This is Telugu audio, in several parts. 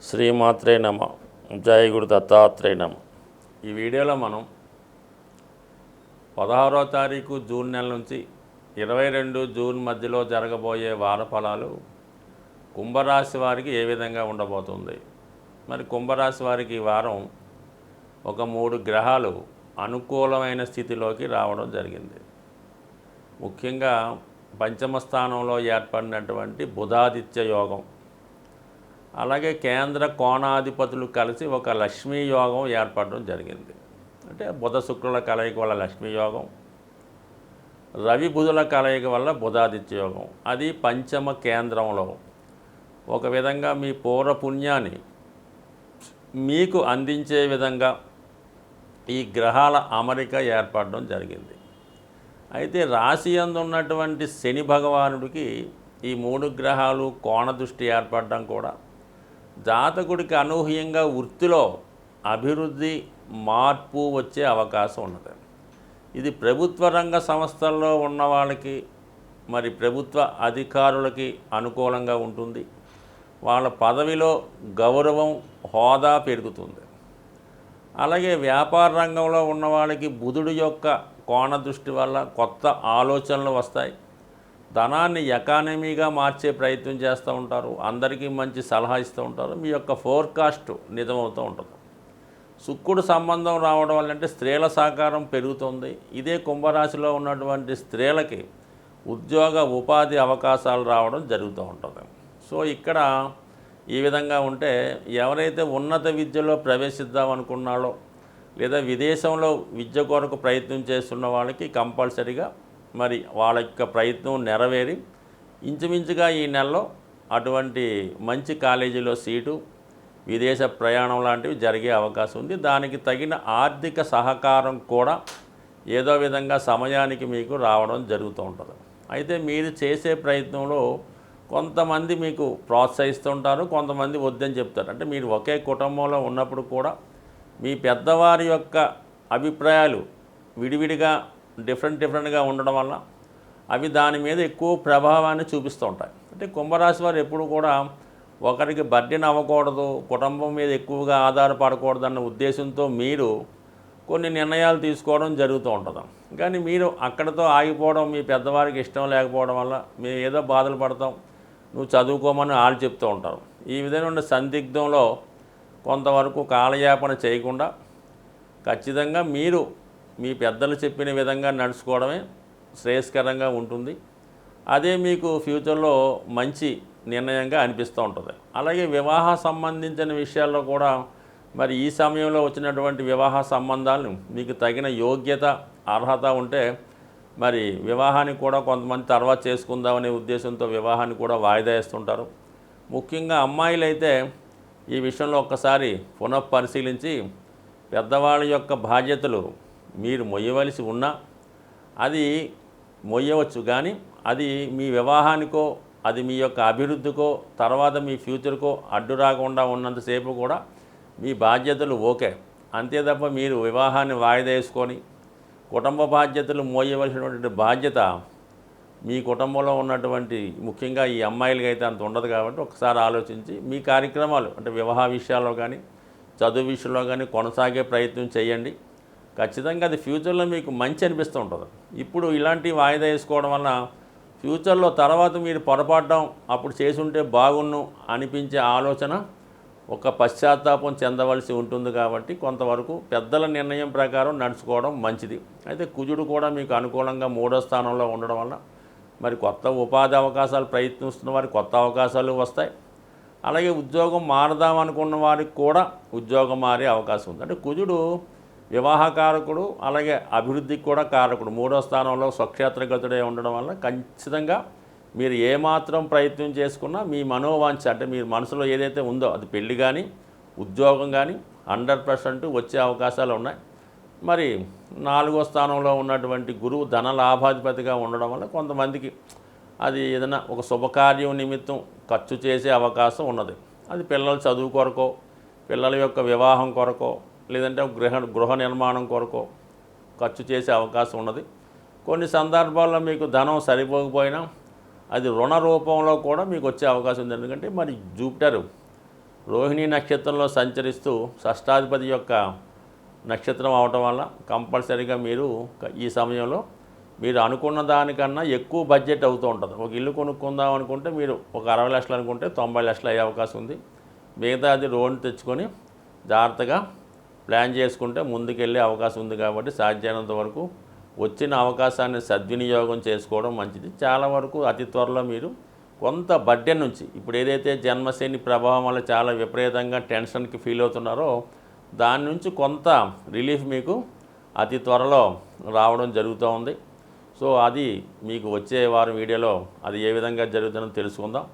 శ్రీమాత్రే నమ. జయ గురు దత్తాత్రేయ నమ. ఈ వీడియోలో మనం 16వ తారీఖు జూన్ నెల నుంచి 22 జూన్ మధ్యలో జరగబోయే వార ఫలాలు కుంభరాశి వారికి ఏ విధంగా ఉండబోతుంది. మరి కుంభరాశి వారికి ఈ వారం ఒక 3 గ్రహాలు అనుకూలమైన స్థితిలోకి రావడం జరిగింది. ముఖ్యంగా పంచమ స్థానంలో ఏర్పడినటువంటి బుధాదిత్య యోగం, అలాగే కేంద్ర కోణాధిపతులు కలిసి ఒక లక్ష్మీ యోగం ఏర్పడడం జరిగింది. అంటే బుధ శుక్రుల కలయిక వల్ల లక్ష్మీ యోగం, రవి బుధుల కలయిక వల్ల బుధాదిత్య యోగం. అది పంచమ కేంద్రంలో ఒక విధంగా మీ పూర్వపుణ్యాన్ని మీకు అందించే విధంగా ఈ గ్రహాల అమరిక ఏర్పడడం జరిగింది. అయితే రాశి యందు ఉన్నటువంటి శని భగవానుడికి ఈ 3 గ్రహాలు కోణ దృష్టి ఏర్పడడం కూడా జాతకుడికి అనూహ్యంగా వృత్తిలో అభివృద్ధి మార్పు వచ్చే అవకాశం ఉన్నది. ఇది ప్రభుత్వ రంగ సంస్థల్లో ఉన్న వాళ్ళకి, మరి ప్రభుత్వ అధికారులకి అనుకూలంగా ఉంటుంది. వాళ్ళ పదవిలో గౌరవం, హోదా పెరుగుతుంది. అలాగే వ్యాపార రంగంలో ఉన్న వాళ్ళకి బుధుడి యొక్క కోణ దృష్టి వల్ల కొత్త ఆలోచనలు వస్తాయి. ధనాన్ని ఎకానమీగా మార్చే ప్రయత్నం చేస్తూ ఉంటారు. అందరికీ మంచి సలహా ఇస్తూ ఉంటారు. మీ యొక్క ఫోర్కాస్ట్ నిజమవుతూ ఉంటుంది. శుక్రుడు సంబంధం రావడం వల్ల అంటే స్త్రీల సహకారం పెరుగుతుంది. ఇదే కుంభరాశిలో ఉన్నటువంటి స్త్రీలకి ఉద్యోగ ఉపాధి అవకాశాలు రావడం జరుగుతూ ఉంటుంది. సో ఇక్కడ ఈ విధంగా ఉంటే ఎవరైతే ఉన్నత విద్యలో ప్రవేశిద్దామనుకున్నారో లేదా విదేశంలో విద్య కొరకు ప్రయత్నం చేస్తున్న వాళ్ళకి కంపల్సరీగా మరి వాళ్ళ యొక్క ప్రయత్నం నెరవేరి ఇంచుమించుగా ఈ నెలలో అటువంటి మంచి కాలేజీలో సీటు, విదేశ ప్రయాణం లాంటివి జరిగే అవకాశం ఉంది. దానికి తగిన ఆర్థిక సహకారం కూడా ఏదో విధంగా సమయానికి మీకు రావడం జరుగుతూ ఉంటుంది. అయితే మీరు చేసే ప్రయత్నంలో కొంతమంది మీకు ప్రోత్సహిస్తుంటారు, కొంతమంది వద్దని చెప్తారు. అంటే మీరు ఒకే కుటుంబంలో ఉన్నప్పుడు కూడా మీ పెద్దవారి యొక్క అభిప్రాయాలు విడివిడిగా డిఫరెంట్గా ఉండడం వల్ల అవి దాని మీద ఎక్కువ ప్రభావాన్ని చూపిస్తూ ఉంటాయి. అంటే కుంభరాశి వారు ఎప్పుడు కూడా ఒకరికి బర్డెన్ అవ్వకూడదు, కుటుంబం మీద ఎక్కువగా ఆధారపడకూడదన్న ఉద్దేశంతో మీరు కొన్ని నిర్ణయాలు తీసుకోవడం జరుగుతూ ఉంటుంది. కానీ మీరు అక్కడితో ఆగిపోవడం, మీ పెద్దవారికి ఇష్టం లేకపోవడం వల్ల మేము ఏదో బాధలు పడతాం, నువ్వు చదువుకోమని వాళ్ళు చెప్తూ ఉంటారు. ఈ విధమైన సందిగ్ధంలో కొంతవరకు కాలయాపన చేయకుండా ఖచ్చితంగా మీరు మీ పెద్దలు చెప్పిన విధంగా నడుచుకోవడమే శ్రేయస్కరంగా ఉంటుంది. అదే మీకు ఫ్యూచర్లో మంచి నిర్ణయంగా అనిపిస్తూ ఉంటుంది. అలాగే వివాహ సంబంధించిన విషయాల్లో కూడా మరి ఈ సమయంలో వచ్చినటువంటి వివాహ సంబంధాలను మీకు తగిన యోగ్యత, అర్హత ఉంటే మరి వివాహానికి కూడా కొంతమంది తర్వాత చేసుకుందామనే ఉద్దేశంతో వివాహాన్ని కూడా వాయిదా వేస్తుంటారు. ముఖ్యంగా అమ్మాయిలు అయితే ఈ విషయంలో ఒక్కసారి పునఃపరిశీలించి పెద్దవాళ్ళ యొక్క బాధ్యతలు మీరు మొయ్యవలసి ఉన్నా అది మొయ్యవచ్చు. కానీ అది మీ వివాహానికో, అది మీ యొక్క అభివృద్ధికో, తర్వాత మీ ఫ్యూచర్కో అడ్డు రాకుండా ఉన్నంతసేపు కూడా మీ బాధ్యతలు ఓకే. అంతే తప్ప మీరు వివాహాన్ని వాయిదా వేసుకొని కుటుంబ బాధ్యతలు మోయవలసినటువంటి బాధ్యత మీ కుటుంబంలో ఉన్నటువంటి ముఖ్యంగా ఈ అమ్మాయిలకి అయితే అంత ఉండదు. కాబట్టి ఒకసారి ఆలోచించి మీ కార్యక్రమాలు అంటే వివాహ విషయాల్లో కానీ చదువు విషయంలో కానీ కొనసాగే ప్రయత్నం చేయండి. ఖచ్చితంగా అది ఫ్యూచర్లో మీకు మంచి అనిపిస్తూ ఉంటుంది. ఇప్పుడు ఇలాంటి వాయిదా వేసుకోవడం వల్ల ఫ్యూచర్లో తర్వాత మీరు పొరపాటం అప్పుడు చేసి ఉంటే బాగున్ను అనిపించే ఆలోచన ఒక పశ్చాత్తాపం చెందవలసి ఉంటుంది. కాబట్టి కొంతవరకు పెద్దల నిర్ణయం ప్రకారం నడుచుకోవడం మంచిది. అయితే కుజుడు కూడా మీకు అనుకూలంగా 3వ స్థానంలో ఉండడం వల్ల మరి కొత్త ఉపాధి అవకాశాలు ప్రయత్నిస్తున్న వారికి కొత్త అవకాశాలు వస్తాయి. అలాగే ఉద్యోగం మారదామనుకున్న వారికి కూడా ఉద్యోగం మారే అవకాశం ఉంది. అంటే కుజుడు వివాహకారకుడు, అలాగే అభివృద్ధికి కూడా కారకుడు. 3వ స్థానంలో స్వక్షేత్రగతుడే ఉండడం వల్ల ఖచ్చితంగా మీరు ఏమాత్రం ప్రయత్నం చేసుకున్నా మీ మనోవాంఛ అంటే మీ మనసులో ఏదైతే ఉందో అది పెళ్లి కానీ ఉద్యోగం కానీ 100% వచ్చే అవకాశాలు ఉన్నాయి. మరి 4వ స్థానంలో ఉన్నటువంటి గురువు ధన లాభాధిపతిగా ఉండడం వల్ల కొంతమందికి అది ఏదైనా ఒక శుభకార్యం నిమిత్తం ఖర్చు చేసే అవకాశం ఉన్నది. అది పిల్లల చదువు కొరకో, పిల్లల యొక్క వివాహం కొరకో, లేదంటే గృహ నిర్మాణం కొరకో ఖర్చు చేసే అవకాశం ఉన్నది. కొన్ని సందర్భాల్లో మీకు ధనం సరిపోకపోయినా అది రుణ రూపంలో కూడా మీకు వచ్చే అవకాశం ఉంది. ఎందుకంటే మరి జూపిటర్ రోహిణి నక్షత్రంలో సంచరిస్తూ షష్టాధిపతి యొక్క నక్షత్రం అవటం వల్ల కంపల్సరీగా మీరు ఈ సమయంలో మీరు అనుకున్న దానికన్నా ఎక్కువ బడ్జెట్ అవుతూ ఉంటుంది. ఒక ఇల్లు కొనుక్కుందాం అనుకుంటే మీరు ఒక 60 లక్షలు అనుకుంటే 90 లక్షలు అయ్యే అవకాశం ఉంది. మిగతా అది లోన్ తెచ్చుకొని జాగ్రత్తగా ప్లాన్ చేసుకుంటే ముందుకెళ్ళే అవకాశం ఉంది. కాబట్టి సాధ్యమైనంత వరకు వచ్చిన అవకాశాన్ని సద్వినియోగం చేసుకోవడం మంచిది. చాలా వరకు అతి త్వరలో మీరు కొంత బడ్డెన్ నుంచి ఇప్పుడు ఏదైతే జన్మశని ప్రభావం వల్ల చాలా విపరీతంగా టెన్షన్కి ఫీల్ అవుతున్నారో దాని నుంచి కొంత రిలీఫ్ మీకు అతి త్వరలో రావడం జరుగుతూ ఉంది. సో అది మీకు వచ్చే వారం వీడియోలో అది ఏ విధంగా జరుగుతుందో తెలుసుకుందాం.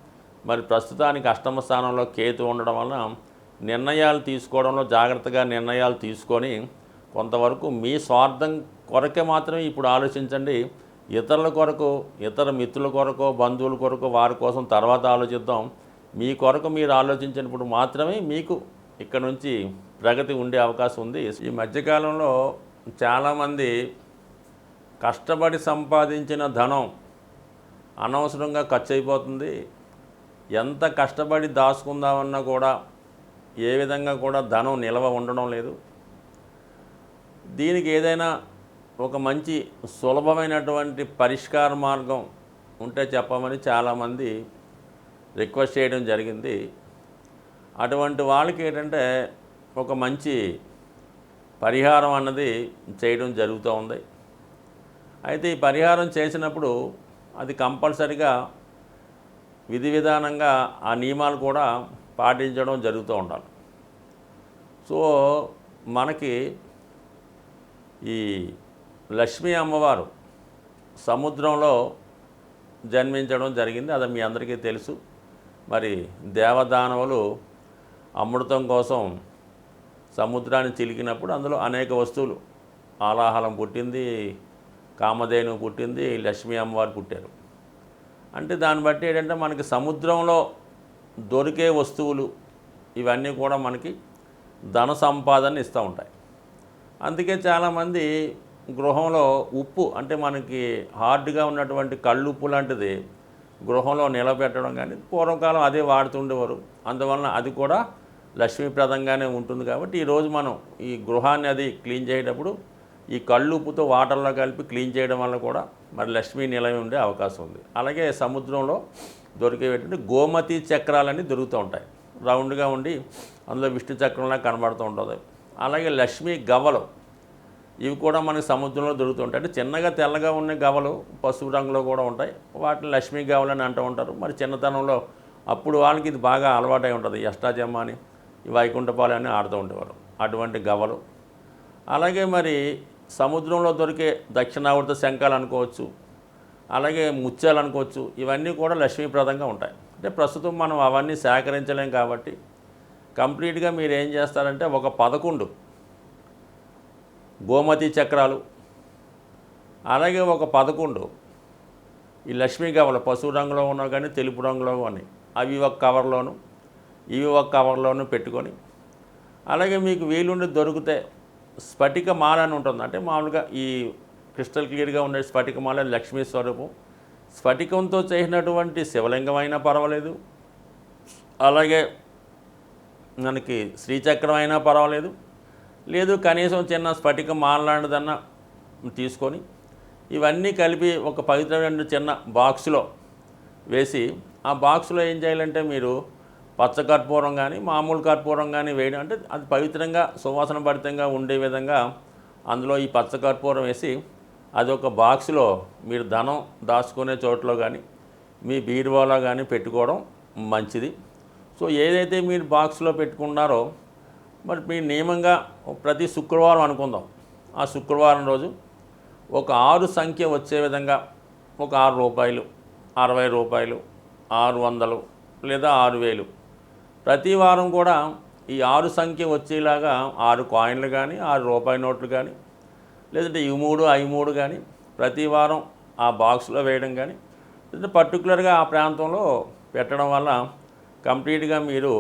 మరి ప్రస్తుతానికి అష్టమ స్థానంలో కేతు ఉండడం వలన నిర్ణయాలు తీసుకోవడంలో జాగ్రత్తగా నిర్ణయాలు తీసుకొని కొంతవరకు మీ స్వార్థం కొరకే మాత్రమే ఇప్పుడు ఆలోచించండి. ఇతరుల కొరకు, ఇతర మిత్రుల కొరకు, బంధువుల కొరకు, వారి కోసం తర్వాత ఆలోచిద్దాం. మీ కొరకు మీరు ఆలోచించినప్పుడు మాత్రమే మీకు ఇక్కడ నుంచి ప్రగతి ఉండే అవకాశం ఉంది. ఈ మధ్యకాలంలో చాలామంది కష్టపడి సంపాదించిన ధనం అనవసరంగా ఖర్చు అయిపోతుంది. ఎంత కష్టపడి దాచుకుందామన్నా కూడా ఏ విధంగా కూడా ధనం నిల్వ ఉండడం లేదు. దీనికి ఏదైనా ఒక మంచి సులభమైనటువంటి పరిష్కార మార్గం ఉంటే చెప్పమని చాలామంది రిక్వెస్ట్ చేయడం జరిగింది. అటువంటి వాళ్ళకి ఏంటంటే ఒక మంచి పరిహారం అన్నది చేయడం జరుగుతూ ఉంది. అయితే ఈ పరిహారం చేసినప్పుడు అది కంపల్సరిగా విధి విధానంగా ఆ నియమాలు కూడా పాటించడం జరుగుతూ ఉండాలి. సో మనకి ఈ లక్ష్మీ అమ్మవారు సముద్రంలో జన్మించడం జరిగింది. అది మీ అందరికీ తెలుసు. మరి దేవదానవులు అమృతం కోసం సముద్రాన్ని చిలికినప్పుడు అందులో అనేక వస్తువులు, ఆలాహలం పుట్టింది, కామధేను పుట్టింది, లక్ష్మీ అమ్మవారు పుట్టారు. అంటే దాన్ని బట్టి ఏంటంటే మనకి సముద్రంలో దొరికే వస్తువులు ఇవన్నీ కూడా మనకి ధన సంపాదన ఇస్తూ ఉంటాయి. అందుకే చాలామంది గృహంలో ఉప్పు అంటే మనకి హార్డ్గా ఉన్నటువంటి కళ్ళుప్పు లాంటిది గృహంలో నిలబెట్టడం కానీ పూర్వకాలం అదే వాడుతుండేవారు. అందువలన అది కూడా లక్ష్మీప్రదంగానే ఉంటుంది. కాబట్టి ఈరోజు మనం ఈ గృహాన్ని అది క్లీన్ చేసేటప్పుడు ఈ కళ్ళుప్పుతో వాటర్లో కలిపి క్లీన్ చేయడం వల్ల కూడా మరి లక్ష్మీ నిలయం ఉండే అవకాశం ఉంది. అలాగే సముద్రంలో దొరికేటువంటి గోమతి చక్రాలన్నీ దొరుకుతూ ఉంటాయి. రౌండ్గా ఉండి అందులో విష్ణు చక్రంలా కనబడుతూ ఉంటుంది. అలాగే లక్ష్మీ గవ్వలు ఇవి కూడా మనకి సముద్రంలో దొరుకుతుంటాయి. అంటే చిన్నగా తెల్లగా ఉన్న గవ్వలు పసుపు రంగులో కూడా ఉంటాయి. వాటిని లక్ష్మీ గవ్వలని అంటూ ఉంటారు. మరి చిన్నతనంలో అప్పుడు వాళ్ళకి ఇది బాగా అలవాటై ఉంటుంది. అష్టాచమ్మ అని, ఈ వైకుంఠపాలు అని ఆడుతూ ఉండేవారు అటువంటి గవ్వలు. అలాగే మరి సముద్రంలో దొరికే దక్షిణావృత శంఖాలు అనుకోవచ్చు, అలాగే ముత్యాలు అనుకోవచ్చు. ఇవన్నీ కూడా లక్ష్మీప్రదంగా ఉంటాయి. అంటే ప్రస్తుతం మనం అవన్నీ సేకరించలేం కాబట్టి కంప్లీట్గా మీరు ఏం చేస్తారంటే ఒక 11 గోమతి చక్రాలు, అలాగే ఒక 11 ఈ లక్ష్మీ గవ్వలు పసుపు రంగులో ఉన్నా కానీ తెలుపు రంగులో కానీ అవి ఒక కవర్లోను, ఇవి ఒక కవర్లోను పెట్టుకొని, అలాగే మీకు వీలుండి దొరికితే స్ఫటిక మాల అని ఉంటుంది. అంటే మామూలుగా ఈ క్రిస్టల్ క్లియర్గా ఉండే స్ఫటిక మాల లక్ష్మీ స్వరూపం. స్ఫటికంతో చేసినటువంటి శివలింగం అయినా పర్వాలేదు, అలాగే మనకి శ్రీచక్రం అయినా పర్వాలేదు, లేదు కనీసం చిన్న స్ఫటిక మాల లాంటిదన్నా తీసుకొని ఇవన్నీ కలిపి ఒక పవిత్రమైన చిన్న బాక్సులో వేసి ఆ బాక్సులో ఏం చేయాలంటే మీరు పచ్చ కర్పూరం కానీ మామూలు కర్పూరం కానీ వేయడం, అంటే అది పవిత్రంగా సువాసన భరితంగా ఉండే విధంగా అందులో ఈ పచ్చ కర్పూరం వేసి అది ఒక బాక్సులో మీరు ధనం దాచుకునే చోట్లో కానీ మీ బీరువాలో కానీ పెట్టుకోవడం మంచిది. సో ఏదైతే మీరు బాక్స్లో పెట్టుకున్నారో మరి మీ నియమంగా ప్రతి శుక్రవారం అనుకుందాం, ఆ శుక్రవారం రోజు ఒక 6 సంఖ్య వచ్చే విధంగా ఒక 6 రూపాయలు, 60 రూపాయలు, 600 లేదా 6000 ప్రతి వారం కూడా ఈ 6 సంఖ్య వచ్చేలాగా 6 కాయిన్లు కానీ 6 రూపాయి నోట్లు కానీ లేదంటే ఇవి 3 అవి 3 కానీ ప్రతి వారం ఆ బాక్స్లో వేయడం కానీ లేదంటే పర్టికులర్గా ఆ ప్రాంతంలో పెట్టడం వల్ల కంప్లీట్గా మీరు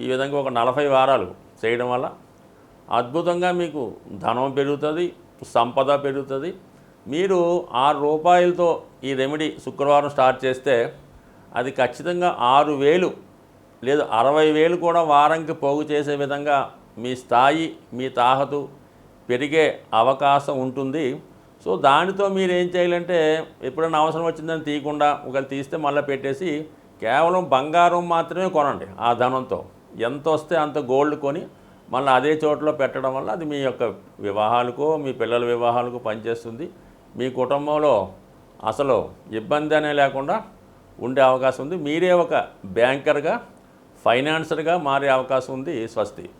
ఈ విధంగా ఒక 40 వారాలు చేయడం వల్ల అద్భుతంగా మీకు ధనం పెరుగుతుంది, సంపద పెరుగుతుంది. మీరు 6 రూపాయలతో ఈ రెమెడీ శుక్రవారం స్టార్ట్ చేస్తే అది ఖచ్చితంగా 6000 లేదు 60,000 కూడా వారంకి పోగు చేసే విధంగా మీ స్థాయి మీ తాహతు పెరిగే అవకాశం ఉంటుంది. సో దానితో మీరు ఏం చేయాలంటే ఎప్పుడైనా అవసరం వచ్చిందని తీయకుండా ఒకవేళ తీస్తే మళ్ళీ పెట్టేసి కేవలం బంగారం మాత్రమే కొనండి. ఆ ధనంతో ఎంత వస్తే అంత గోల్డ్ కొని మళ్ళీ అదే చోట్లో పెట్టడం వల్ల అది మీ యొక్క వివాహాలకో మీ పిల్లల వివాహాలకు పనిచేస్తుంది. మీ కుటుంబంలో అసలు ఇబ్బంది అనే లేకుండా ఉండే అవకాశం ఉంది. మీరే ఒక బ్యాంకర్గా ఫైనాన్సర్గా మారే అవకాశం ఉంది. స్వస్తి.